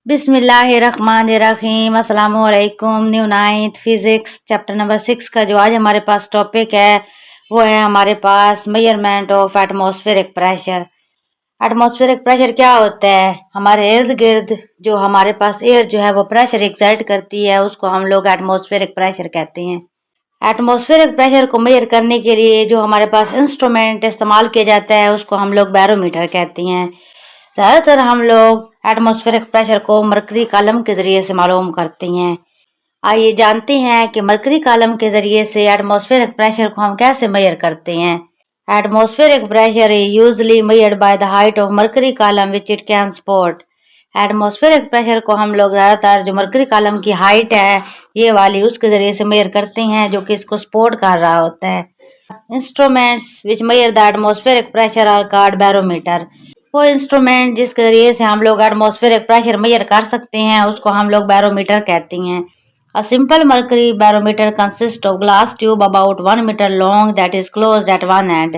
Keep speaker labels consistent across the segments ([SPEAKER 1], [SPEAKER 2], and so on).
[SPEAKER 1] बिस्मिल्लाहिर्रहमानिर्रहीम अस्सलामुअलैकुम। New ninth physics chapter number 6 का जो आज हमारे पास टॉपिक है वो है हमारे पास measurement of atmospheric pressure. Atmospheric pressure क्या होता है? हमारे इर्द गिर्द जो हमारे पास एयर जो है वो प्रेशर एक्सर्ट करती है, उसको हम लोग एटमॉस्फेरिक प्रेशर कहते हैं। एटमॉस्फेरिक प्रेशर को मेजर करने के लिए जो हमारे पास इंस्ट्रूमेंट इस्तेमाल किया जाता है उसको हम लोग बैरोमीटर कहते हैं। ज़्यादातर हम लोग एटमॉस्फेरिक प्रेशर को मरकरी कॉलम के ज़रिए से मालूम करते हैं। आइए जानते हैं कि मरकरी कॉलम के ज़रिए से एटमॉस्फेरिक प्रेशर को हम कैसे मेजर करते हैं। Atmospheric pressure is usually measured by the height of mercury column which it can support. Atmospheric pressure को हम लोग ज़्यादातर जो मरकरी कॉलम की हाइट है ये वाली उसके ज़रिए से मेजर करते हैं जो कि इसको सपोर्ट कर रहा होता है। Instruments which measure the atmospheric pressure are called barometer. वो इंस्ट्रूमेंट जिसके जरिए से हम लोग एटमॉस्फेरिक प्रेशर मेजर कर सकते हैं उसको हम लोग बैरोमीटर कहते हैं। A simple mercury barometer consists of glass tube about 1 meter long that is closed at one end.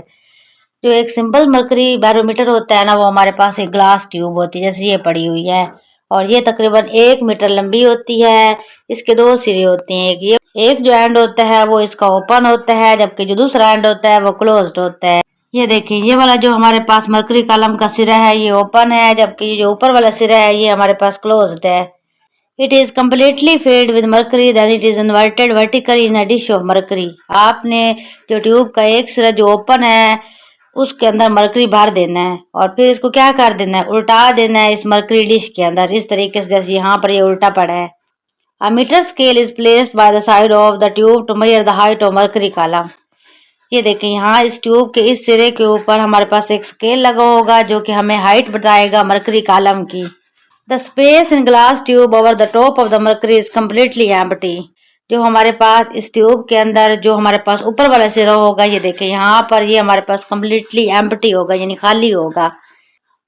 [SPEAKER 1] जो एक सिंपल मरकरी बैरोमीटर होता है ना वो हमारे पास एक ग्लास ट्यूब होती है जैसे ये पड़ी हुई है और ये तकरीबन 1 मीटर लंबी होती है। इसके दो सिरे होते हैं, एक जो एंड होता है वो इसका ओपन होता है जबकि जो दूसरा एंड होता है वो क्लोज्ड होता है। ये देखिए ये वाला जो हमारे पास मरकरी कॉलम का सिरा है ये ओपन है जबकि जो ऊपर वाला सिरा है ये हमारे पास क्लोज्ड है। It is completely filled with mercury then it is inverted vertically in a dish of mercury. आपने जो ट्यूब का एक सिरा जो ओपन है उसके अंदर मरकरी भर देना है और फिर इसको क्या कर देना है, उल्टा देना है इस मरकरी डिश के अंदर, इस तरीके से जैसे यहाँ पर ये उल्टा पड़ा है। A meter scale is placed by the side of the tube to measure the height of mercury column. ये देखें यहाँ इस ट्यूब के इस सिरे के ऊपर हमारे पास एक स्केल लगा होगा जो कि हमें हाइट बताएगा मरकरी कॉलम की। The space in glass tube over the top of the mercury is completely empty. जो हमारे पास इस ट्यूब के अंदर जो हमारे पास ऊपर वाला सिरा होगा ये देखें यहाँ पर ये हमारे पास कम्प्लीटली एम्प्टी होगा यानी खाली होगा।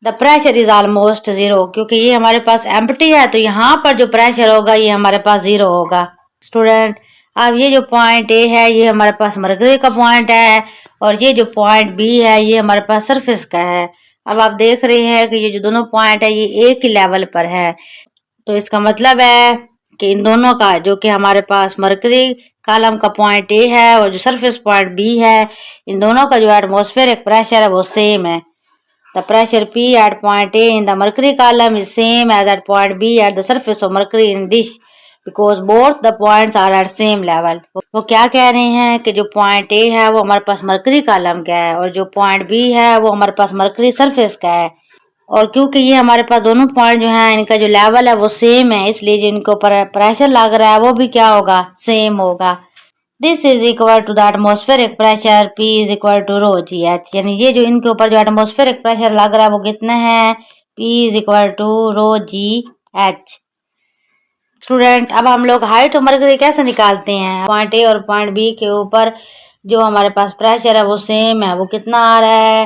[SPEAKER 1] The pressure is almost zero, क्योंकि ये हमारे पास एम्प्टी है तो यहाँ पर जो प्रेशर होगा ये हमारे पास जीरो होगा। स्टूडेंट अब ये जो पॉइंट ए है ये हमारे पास मरकरी का पॉइंट है और ये जो पॉइंट बी है ये हमारे पास सरफेस का है। अब आप देख रहे हैं कि ये जो दोनों पॉइंट है ये एक ही लेवल पर है, तो इसका मतलब है कि इन दोनों का जो कि हमारे पास मरकरी कॉलम का पॉइंट ए है और जो सरफेस पॉइंट बी है इन दोनों का जो एटमॉस्फेरिक प्रेशर है वो सेम है। The pressure P at point A in the mercury column is same as at point B at the surface of mercury in dish because both the points are at same level. वो क्या कह रहे हैं कि जो point A है वो हमारे पास मरकरी कॉलम का है और जो पॉइंट B है वो हमारे पास मरकरी सरफेस का है और क्योंकि ये हमारे पास दोनों पॉइंट जो हैं इनका जो लेवल है वो सेम है इसलिए जो इनके ऊपर प्रेशर लग रहा है वो भी क्या होगा, सेम होगा। This is equal to the atmospheric pressure P is equal to rho g h, यानी ये जो इनके ऊपर जो एटमॉस्फेरिक प्रेशर लग रहा है वो कितना है, P is equal to rho g h. Student अब हम लोग हाइट ऑफ मरकरी कैसे निकालते हैं? पॉइंट ए और पॉइंट बी के ऊपर जो हमारे पास प्रेशर है वो सेम है, वो कितना आ रहा है,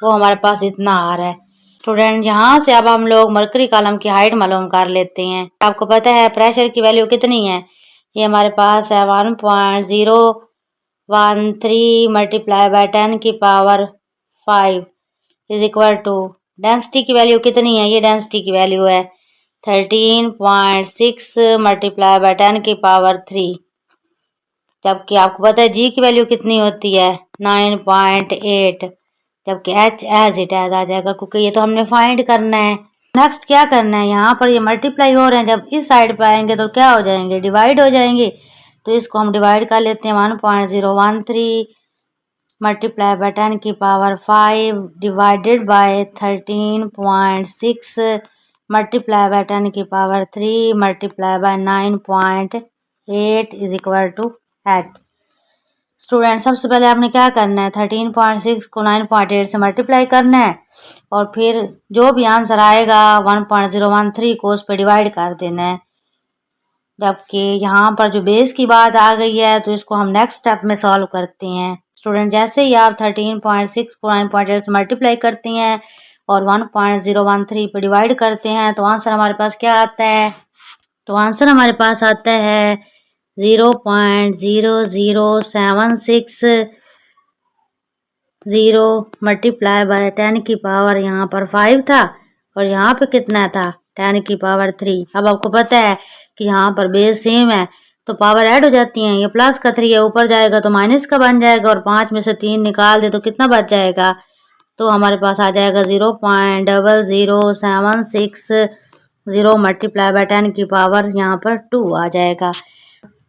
[SPEAKER 1] वो हमारे पास इतना आ रहा है। स्टूडेंट यहाँ से अब हम लोग मरकरी कॉलम की हाइट मालूम कर लेते हैं। आपको पता है प्रेशर की वैल्यू कितनी है, ये हमारे पास है 1.013 मल्टीप्लाई बाय 10 की power 5 is equal to density की वैल्यू कितनी है, ये डेंसिटी की वैल्यू है 13.6 मल्टीप्लाई बाय 10 की पावर 3, जबकि आपको पता है जी की वैल्यू कितनी होती है 9.8, जबकि एच एज इट एज आ जाएगा क्योंकि ये तो हमने फाइंड करना है। नेक्स्ट क्या करना है, यहाँ पर ये मल्टीप्लाई हो रहे हैं, जब इस साइड पे आएंगे तो क्या हो जाएंगे, डिवाइड हो जाएंगे, तो इसको हम डिवाइड कर लेते हैं 1.013 मल्टीप्लाई बाय 10 की power 5 divided by 13.6 multiply by 10 की power 3 multiply by 9.8 is equal to h. Student सबसे पहले आपने क्या करना है, 13.6 को 9.8 से मल्टीप्लाई करना है और फिर जो भी आंसर आएगा 1.013 को उस पर डिवाइड कर देना है। जबकि यहाँ पर जो बेस की बात आ गई है तो इसको हम नेक्स्ट स्टेप में सॉल्व करते हैं। स्टूडेंट जैसे ही आप 13.6 को 9.8 से मल्टीप्लाई करते हैं और 1.013 पे डिवाइड करते हैं तो आंसर हमारे पास क्या आता है, तो आंसर हमारे पास आता है 0.00760 मल्टीप्लाई बाय 10 की पावर यहाँ पर 5 था और यहाँ पे कितना था 10⁻³ अब आपको पता है कि यहाँ पर बेस सेम है तो पावर ऐड हो जाती हैं। ये प्लस का 3 है, ऊपर जाएगा तो माइनस का बन जाएगा और 5 में से 3 निकाल दे तो कितना बच जाएगा, तो हमारे पास आ जाएगा 0.00760 मल्टीप्लाई बाय 10⁻² यहाँ पर 2 आ जाएगा।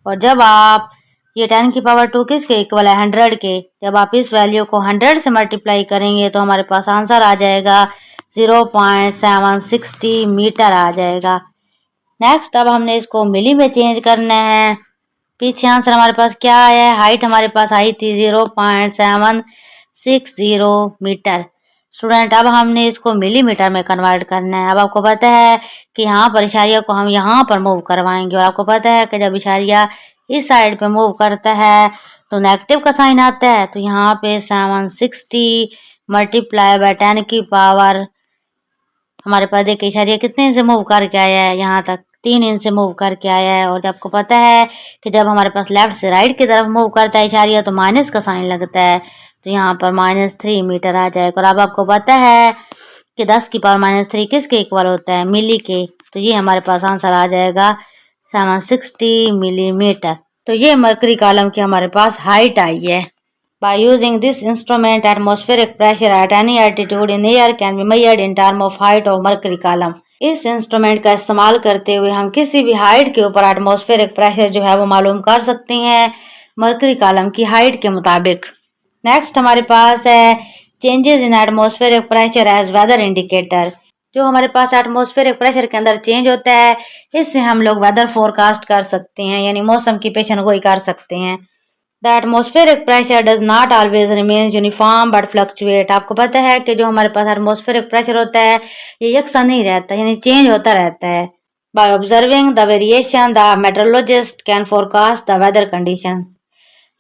[SPEAKER 1] और जब आप ये 10⁻² किसके इक्वल है, 100 के, जब आप इस वैल्यू को 100 से मल्टीप्लाई करेंगे तो हमारे पास आंसर आ जाएगा 0.760 मीटर आ जाएगा। नेक्स्ट अब हमने इसको मिली में चेंज करना है। पीछे आंसर हमारे पास क्या आया है, हाइट हमारे पास आई थी 0.760 मीटर। स्टूडेंट अब हमने इसको मिलीमीटर में कन्वर्ट करना है। अब आपको पता है कि यहाँ पर इशारिया को हम यहाँ पर मूव करवाएंगे और आपको पता है कि जब इशारिया इस साइड पे मूव करता है तो नेगेटिव का साइन आता है, तो यहाँ पे 760 मल्टीप्लाई बाय 10⁻, हमारे पास देखिए इशारिया कितने इंच से मूव करके आया है, यहाँ तक 3 इंच से मूव करके आया है। और आपको पता है कि जब हमारे पास लेफ्ट से राइट की तरफ मूव करता है इशारिया तो माइनस का साइन लगता है, तो यहाँ पर -3 मीटर आ जाएगा। और अब आपको पता है कि 10⁻³ किसके इक्वल होता है, मिली के, तो ये हमारे पास आंसर आ जाएगा 760 मिलीमीटर। तो ये मरकरी कॉलम की हमारे पास हाइट आई है। By using this instrument, atmospheric pressure at any altitude in air can be measured in terms of height of mercury column. इस इंस्ट्रूमेंट का इस्तेमाल करते हुए हम किसी भी हाइट के ऊपर एटमॉस्फेरिक प्रेशर जो है वो मालूम कर सकते हैं मरकरी कॉलम की हाइट के मुताबिक। नेक्स्ट हमारे पास है changes in atmospheric pressure as weather indicator. जो हमारे पास एटमॉस्फेरिक प्रेशर के अंदर चेंज होता है इससे हम लोग वेदर फोरकास्ट कर सकते हैं, यानी मौसम की पेशेनगोई कर सकते हैं। The atmospheric pressure does not always remain uniform but fluctuate. आपको पता है कि जो हमारे पास एटमॉस्फेरिक प्रेशर होता है ये यकसा नहीं रहता, यानी चेंज होता रहता है। By observing the variation, the meteorologist can forecast the weather condition.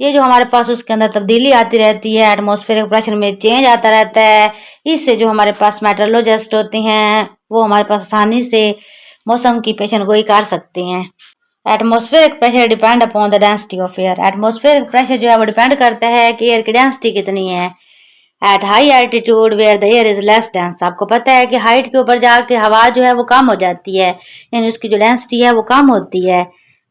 [SPEAKER 1] ये जो हमारे पास उसके अंदर तब्दीली आती रहती है, एटमॉस्फेरिक प्रेशर में चेंज आता रहता है, इससे जो हमारे पास मेट्रोलॉजिस्ट होते हैं वो हमारे पास आसानी से मौसम की पेशेनगोई कर सकते हैं। Atmospheric pressure depend upon the density of air. Atmospheric pressure जो है वो डिपेंड करता है कि एयर की डेंसिटी कितनी है। At high altitude where the air is less dense. आपको पता है कि हाइट के ऊपर जाके हवा जो है वो कम हो जाती है, यानी उसकी जो डेंसिटी है वो कम होती है।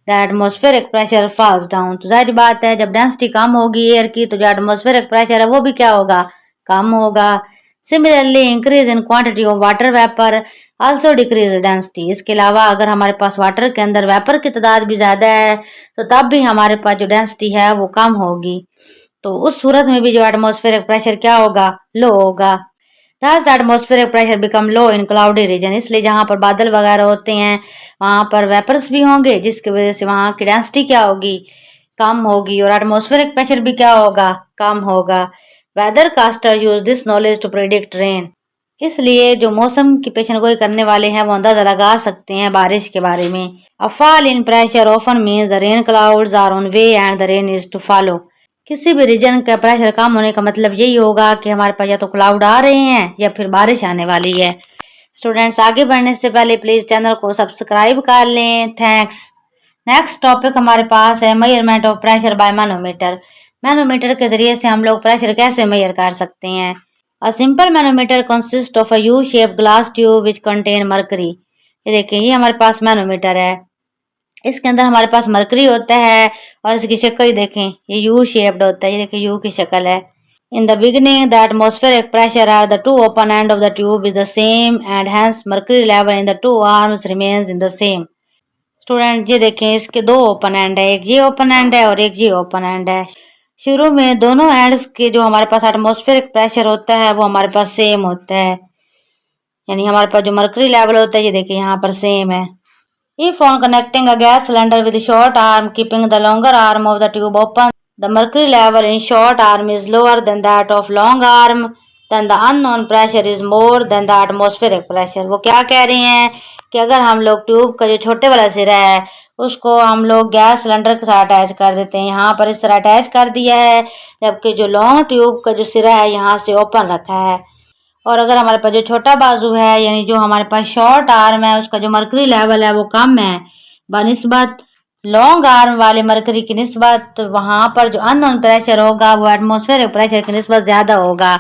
[SPEAKER 1] The atmospheric pressure falls down. तो जाहिर बात है जब डेंसिटी कम होगी एयर की तो जो एटमॉस्फेरिक प्रेशर है वो भी क्या होगा, कम होगा। Similarly increase in quantity of water vapour also decrease density. इसके अलावा अगर हमारे पास वाटर के अंदर वेपर की तादाद भी ज्यादा है तो तब भी हमारे पास जो डेंसिटी है वो कम होगी, तो उस सूरत में भी जो एटमॉस्फेरिक प्रेशर क्या होगा, लो होगा। Thus atmospheric pressure become low in cloudy region। इसलिए जहाँ पर बादल वगैरह होते हैं वहां पर वेपर्स भी होंगे जिसकी वजह से वहां की डेंसिटी क्या होगी, कम होगी, और एटमॉस्फेरिक प्रेशर भी क्या होगा, कम होगा। Weather caster use this knowledge to predict rain. इसलिए जो मौसम की पेशनगोई करने वाले हैं वो अंदाजा लगा सकते हैं बारिश के बारे में। A fall in pressure often means the rain clouds are on way and the rain is to follow. किसी भी रीजन का प्रेशर कम होने का मतलब यही होगा कि हमारे पास या तो क्लाउड आ रहे हैं या फिर बारिश आने वाली है। स्टूडेंट्स आगे बढ़ने से पहले प्लीज चैनल को सब्सक्राइब कर लें, थैंक्स। नेक्स्ट टॉपिक हमारे पास है measurement of pressure by manometer. Manometer के जरिए से हम लोग प्रेशर कैसे मेजर कर सकते हैं। A simple manometer consists of a U-shaped glass tube which contain mercury। ये देखिए ये हमारे पास मैनोमीटर है, इसके अंदर हमारे पास मरकरी होता है और इसकी शक्ल देखें ये यू शेप्ड होता है, ये देखिए यू की शक्ल है। In the beginning the atmospheric pressure at the two open end of the tube is the same and hence mercury level in the two arms remains in the same। Student ये देखें इसके दो open and है, एक ये open and है और एक ये ओपन एंड है। शुरू में दोनों एंड्स के जो हमारे पास एटमॉस्फेरिक प्रेशर होता है वो हमारे पास सेम होता है, यानी हमारे पास जो मरकरी लेवल होता है ये देखिए यहाँ पर सेम है। If on connecting a gas cylinder with short arm keeping the longer arm of the tube open, the mercury level in short arm is lower than that of long arm, then the unknown pressure is more than the atmospheric pressure। वो क्या कह रहे हैं कि अगर हम लोग tube का जो छोटे वाला सिरा है उसको हम लोग गैस सिलेंडर के साथ अटैच कर देते हैं, यहाँ पर इस तरह अटैच कर दिया है, जबकि जो लॉन्ग ट्यूब का जो सिरा है यहाँ से ओपन रखा है। और अगर हमारे पास जो छोटा बाजू है यानी जो हमारे पास शॉर्ट आर्म है उसका जो मरकरी लेवल है वो कम है बनिस्बत लॉन्ग आर्म वाले मरकरी की निस्बत, वहां पर जो अननोन प्रेशर होगा वो एटमॉस्फेरिक प्रेशर की निस्बत ज्यादा होगा।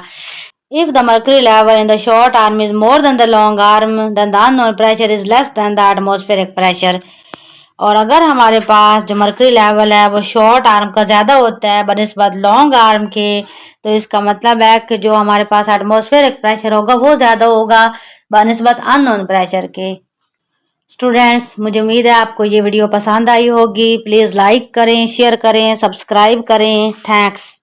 [SPEAKER 1] If the mercury level in the short arm is more than the long arm, then the unknown pressure is less than the atmospheric pressure. और अगर हमारे पास जो मर्करी लेवल है वो शॉर्ट आर्म का ज़्यादा होता है बनिस्बत लॉन्ग आर्म के, तो इसका मतलब है कि जो हमारे पास एटमॉस्फेरिक प्रेशर होगा वो ज़्यादा होगा बनिस्बत अननोन प्रेशर के। स्टूडेंट्स, मुझे उम्मीद है आपको ये वीडियो पसंद आई होगी। प्लीज़ लाइक करें, शेयर करें, सब्सक्राइब करें। थैंक्स।